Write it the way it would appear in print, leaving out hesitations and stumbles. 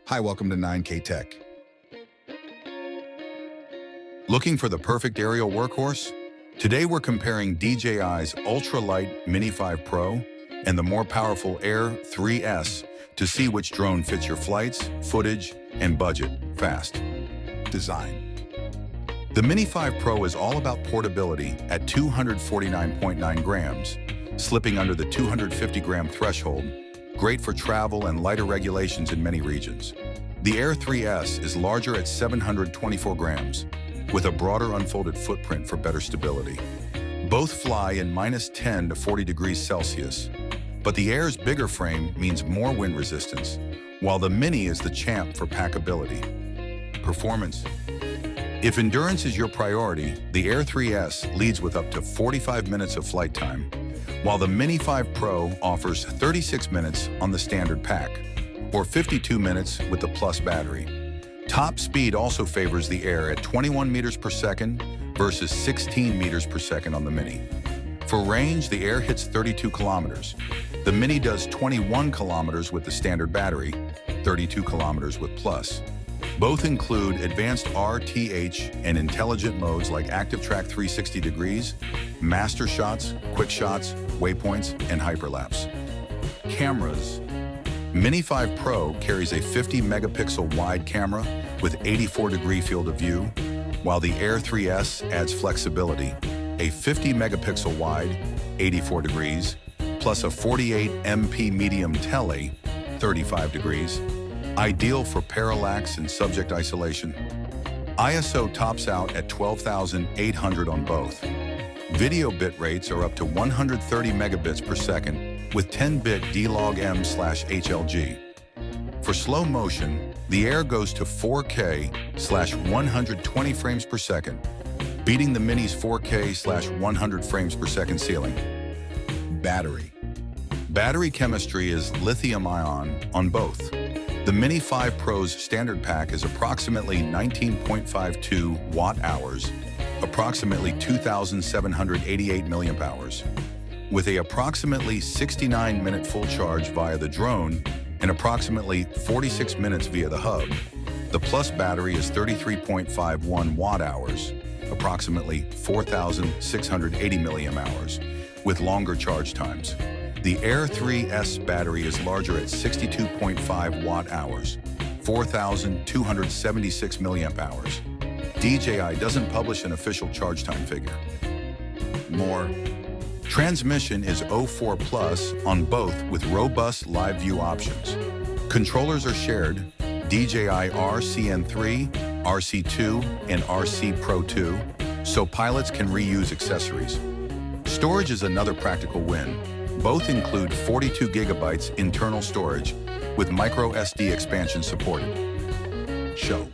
Hi, welcome to 9K Tech. Looking for the perfect aerial workhorse? Today we're comparing DJI's ultralight Mini 5 Pro and the more powerful Air 3S to see which drone fits your flights, footage, and budget fast. Design. The Mini 5 Pro is all about portability at 249.9 grams, slipping under the 250-gram threshold, great for travel and lighter regulations in many regions. The Air 3S is larger at 724 grams, with a broader unfolded footprint for better stability. Both fly in -10 to 40 degrees Celsius, but the Air's bigger frame means more wind resistance, while the Mini is the champ for packability. Performance. If endurance is your priority, the Air 3S leads with up to 45 minutes of flight time, while the Mini 5 Pro offers 36 minutes on the standard pack, or 52 minutes with the Plus battery. Top speed also favors the Air at 21 meters per second versus 16 meters per second on the Mini. For range, the Air hits 32 kilometers. The Mini does 21 kilometers with the standard battery, 32 kilometers with Plus. Both include advanced RTH and intelligent modes like Active Track 360 degrees, master shots, quick shots, waypoints, and hyperlapse. Cameras. Mini 5 Pro carries a 50-megapixel wide camera with 84-degree field of view, while the Air 3S adds flexibility, a 50-megapixel wide, 84 degrees, plus a 48MP medium tele, 35 degrees, ideal for parallax and subject isolation. ISO tops out at 12,800 on both. Video bit rates are up to 130 megabits per second with 10-bit D-Log-M/HLG. For slow motion, the Air goes to 4K/120 frames per second, beating the Mini's 4K/100 frames per second ceiling. Battery. Battery chemistry is lithium-ion on both. The Mini 5 Pro's standard pack is approximately 19.52 watt-hours, approximately 2,788 milliamp hours, with a approximately 69-minute full charge via the drone and approximately 46 minutes via the hub. The Plus battery is 33.51 watt-hours, approximately 4,680 milliamp hours, with longer charge times. The Air 3S battery is larger at 62.5 watt-hours, 4,276 milliamp hours. DJI doesn't publish an official charge time figure. More. Transmission is 04 Plus on both with robust live view options. Controllers are shared, DJI RCN3, RC2, and RC Pro 2, so pilots can reuse accessories. Storage is another practical win. Both include 42 gigabytes internal storage with micro SD expansion supported. Show.